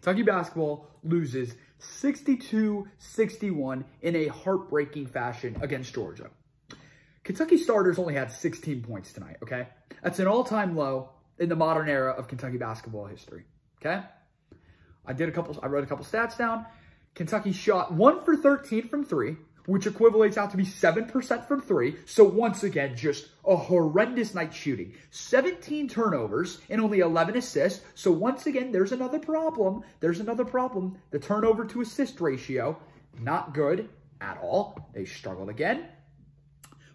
Kentucky basketball loses 62-61 in a heartbreaking fashion against Georgia. Kentucky starters only had 16 points tonight, okay? That's an all-time low in the modern era of Kentucky basketball history, okay? I wrote a couple stats down. Kentucky shot 1 for 13 from 3, which equivalates out to be 7% from 3. So once again, just a horrendous night shooting. 17 turnovers and only 11 assists. So once again, there's another problem. The turnover to assist ratio, not good at all. They struggled again.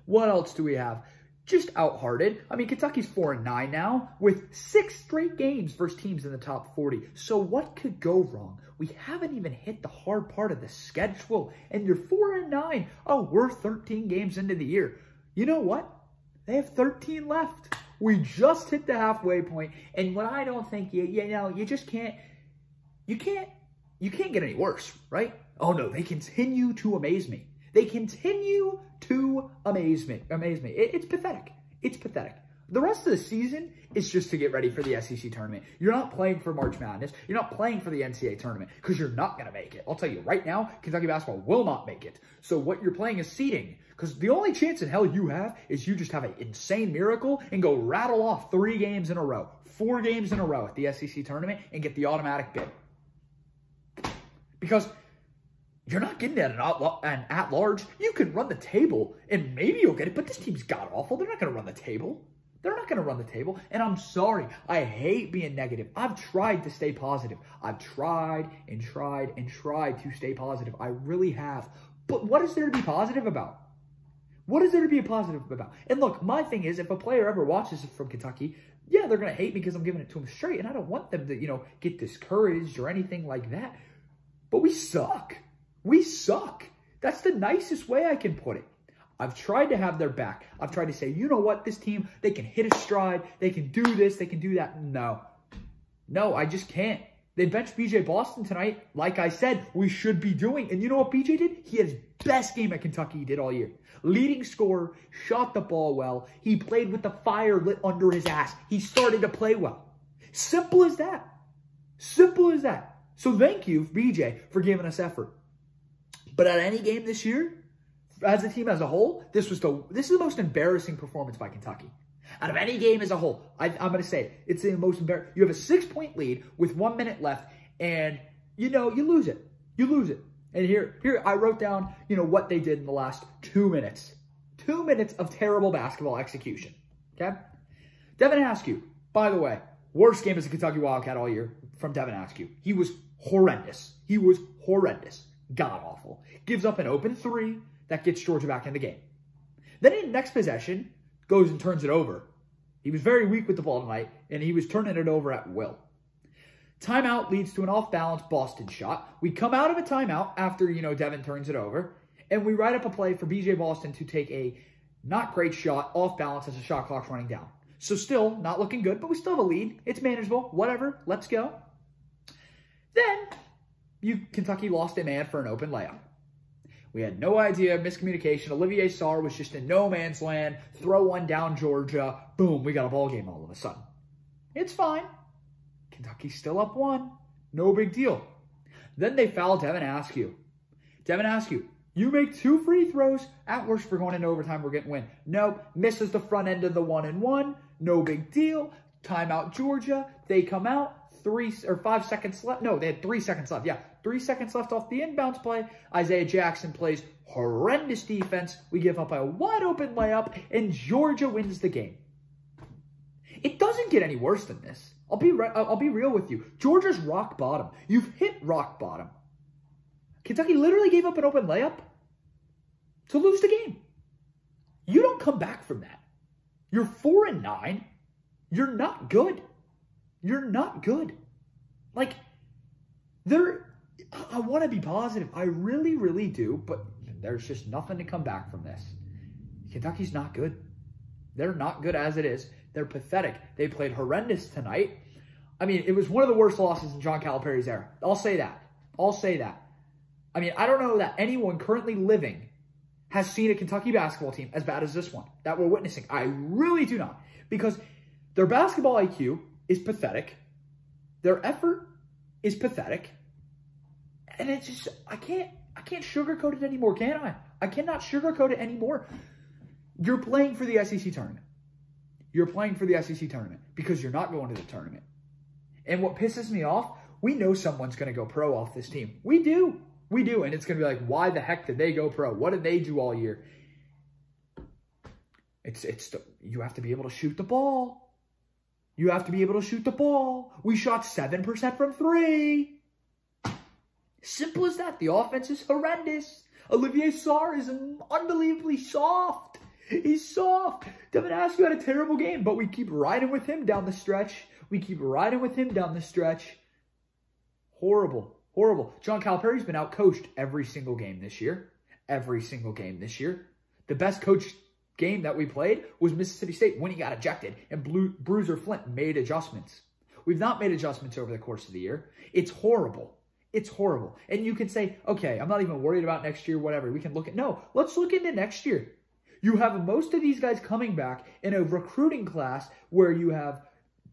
What else do we have? Just out-hearted. I mean, Kentucky's 4-9 now with 6 straight games versus teams in the top 40. So what could go wrong? We haven't even hit the hard part of the schedule, and you're 4-9. Oh, we're 13 games into the year. You know what? They have 13 left. We just hit the halfway point, and what I don't think, you just can't, you can't get any worse, right? Oh no, they continue to amaze me. They continue to amaze me. It's pathetic. It's pathetic. The rest of the season is just to get ready for the SEC tournament. You're not playing for March Madness. You're not playing for the NCAA tournament because you're not going to make it. I'll tell you right now, Kentucky basketball will not make it. So what you're playing is seeding, because the only chance in hell you have is you just have an insane miracle and go rattle off 3 games in a row, 4 games in a row at the SEC tournament and get the automatic bid. Because you're not getting an at-large. You can run the table, and maybe you'll get it, but this team's god-awful. They're not going to run the table. They're not going to run the table, and I'm sorry. I hate being negative. I've tried to stay positive. I've tried and tried and tried to stay positive. I really have. But what is there to be positive about? What is there to be positive about? And look, my thing is, if a player ever watches this from Kentucky, yeah, they're going to hate me because I'm giving it to them straight, and I don't want them to, get discouraged or anything like that. But we suck. We suck. That's the nicest way I can put it. I've tried to have their back. I've tried to say, you know what, this team, they can hit a stride. They can do this. They can do that. No, I just can't. They benched BJ Boston tonight. Like I said, we should be doing. And you know what BJ did? He had his best game at Kentucky he did all year. Leading scorer, shot the ball well. He played with the fire lit under his ass. He started to play well. Simple as that. Simple as that. So thank you, BJ, for giving us effort. But at any game this year, as a team as a whole, this is the most embarrassing performance by Kentucky. Out of any game as a whole, I'm going to say it's the most embarrassing. You have a 6-point lead with 1 minute left, and you lose it. You lose it. And here I wrote down, what they did in the last 2 minutes. 2 minutes of terrible basketball execution. Okay? Devin Askew, by the way, worst game as a Kentucky Wildcat all year from Devin Askew. He was horrendous. He was horrendous. God-awful. Gives up an open 3 that gets Georgia back in the game. Then in the next possession, goes and turns it over. He was very weak with the ball tonight, and he was turning it over at will. Timeout leads to an off-balance Boston shot. We come out of a timeout after, Devin turns it over, and we write up a play for BJ Boston to take a not great shot off balance as the shot clock's running down. So still not looking good, but we still have a lead. It's manageable. Whatever. Let's go. Then Kentucky lost a man for an open layup. We had no idea, miscommunication. Olivier Sarr was just in no man's land. Throw one down Georgia. Boom, we got a ball game all of a sudden. It's fine. Kentucky's still up 1. No big deal. Then they foul Devin Askew. Devin Askew, you make 2 free throws. At worst, we're going into overtime. We're getting win. Nope, misses the front end of the 1-and-1. No big deal. Timeout Georgia. They come out. 5 seconds left. No, they had 3 seconds left. Yeah, 3 seconds left off the inbounds play. Isaiah Jackson plays horrendous defense. We give up a wide open layup, and Georgia wins the game. It doesn't get any worse than this. I'll be real with you. Georgia's rock bottom. You've hit rock bottom. Kentucky literally gave up an open layup to lose the game. You don't come back from that. You're 4-9. You're not good. You're not good. Like, I want to be positive. I really, really do, but there's just nothing to come back from this. Kentucky's not good. They're not good as it is. They're pathetic. They played horrendous tonight. I mean, it was one of the worst losses in John Calipari's era. I'll say that. I'll say that. I mean, I don't know that anyone currently living has seen a Kentucky basketball team as bad as this one that we're witnessing. I really do not. Because their basketball IQ is pathetic. Their effort is pathetic. And it's just, I can't sugarcoat it anymore, can I? I cannot sugarcoat it anymore. You're playing for the SEC tournament. You're playing for the SEC tournament because you're not going to the tournament. And what pisses me off, we know someone's going to go pro off this team. We do. We do. And it's going to be like, why the heck did they go pro? What did they do all year? You have to be able to shoot the ball. You have to be able to shoot the ball. We shot 7% from 3. Simple as that. The offense is horrendous. Olivier Sarr is unbelievably soft. He's soft. Devin Askew had a terrible game, but we keep riding with him down the stretch. We keep riding with him down the stretch. Horrible. Horrible. John Calipari's been out-coached every single game this year. Every single game this year. The best coached game that we played was Mississippi State when he got ejected, and Bruiser Flint made adjustments. We've not made adjustments over the course of the year. It's horrible. It's horrible. And you can say, okay, I'm not even worried about next year, whatever. We can look at, no, let's look into next year. You have most of these guys coming back in a recruiting class where you have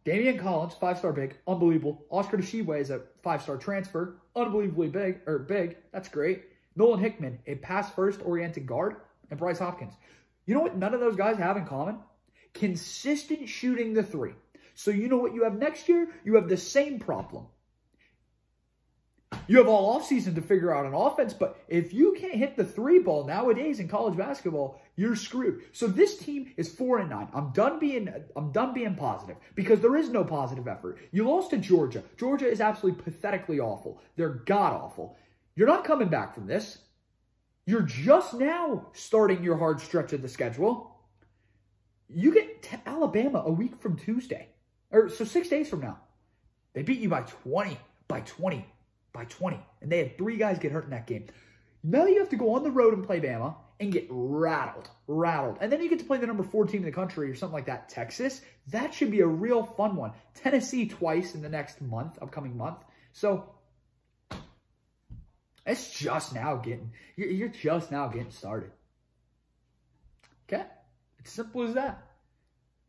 Damian Collins, 5-star big, unbelievable. Oscar Tshiebwe is a 5-star transfer, unbelievably big. That's great. Nolan Hickman, a pass-first oriented guard, and Bryce Hopkins. You know what none of those guys have in common? Consistent shooting the 3. So you know what you have next year? You have the same problem. You have all offseason to figure out an offense, but if you can't hit the 3 ball nowadays in college basketball, you're screwed. So this team is 4-9. I'm done being positive because there is no positive effort. You lost to Georgia. Georgia is absolutely pathetically awful. They're god-awful. You're not coming back from this. You're just now starting your hard stretch of the schedule. You get to Alabama a week from Tuesday. So 6 days from now. They beat you by 20. And they had 3 guys get hurt in that game. Now you have to go on the road and play Bama and get rattled. And then you get to play the number 4 team in the country or something like that, Texas. That should be a real fun one. Tennessee twice in the next month, upcoming month. So it's just now you're just now getting started. Okay? It's simple as that.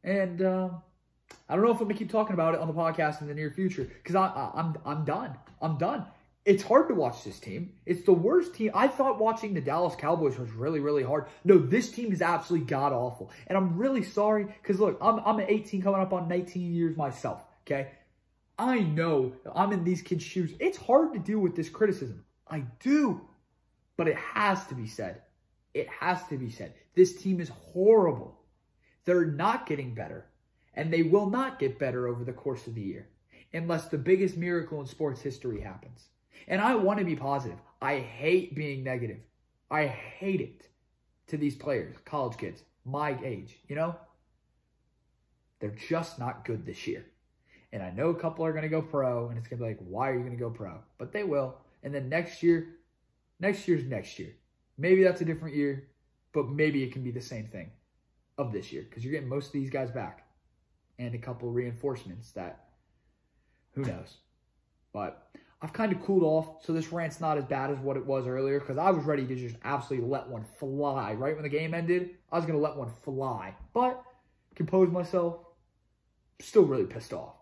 And I don't know if I'm going to keep talking about it on the podcast in the near future because I'm done. I'm done. It's hard to watch this team. It's the worst team. I thought watching the Dallas Cowboys was really, really hard. No, this team is absolutely god-awful. And I'm really sorry because, look, I'm 18 coming up on 19 years myself, okay? I know I'm in these kids' shoes. It's hard to deal with this criticism. I do. But it has to be said. It has to be said. This team is horrible. They're not getting better. And they will not get better over the course of the year unless the biggest miracle in sports history happens. And I want to be positive. I hate being negative. I hate it to these players, college kids, my age, you know? They're just not good this year. And I know a couple are going to go pro, and it's going to be like, why are you going to go pro? But they will. And then next year's next year. Maybe that's a different year, but maybe it can be the same thing of this year because you're getting most of these guys back. And a couple reinforcements that, who knows. But I've kind of cooled off, so this rant's not as bad as what it was earlier because I was ready to just absolutely let one fly. Right when the game ended, I was going to let one fly. But composed myself, still really pissed off.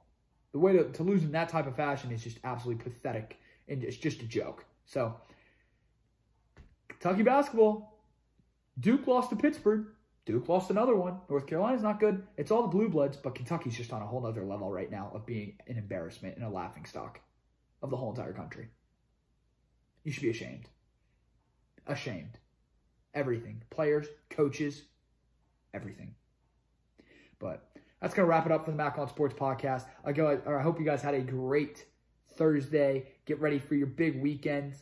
The way to lose in that type of fashion is just absolutely pathetic, and it's just a joke. So, Kentucky basketball, Duke lost to Pittsburgh. Duke lost another one. North Carolina's not good. It's all the blue bloods, but Kentucky's just on a whole other level right now of being an embarrassment and a laughingstock of the whole entire country. You should be ashamed. Ashamed. Everything. Players, coaches, everything. But that's going to wrap it up for the Mac on Sports podcast. I hope you guys had a great Thursday. Get ready for your big weekend.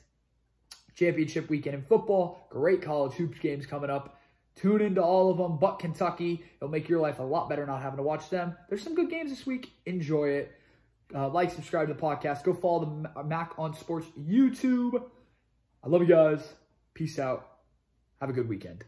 Championship weekend in football. Great college hoops games coming up. Tune into all of them, but Kentucky. It'll make your life a lot better not having to watch them. There's some good games this week. Enjoy it. Like, subscribe to the podcast. Go follow the Mac on Sports YouTube. I love you guys. Peace out. Have a good weekend.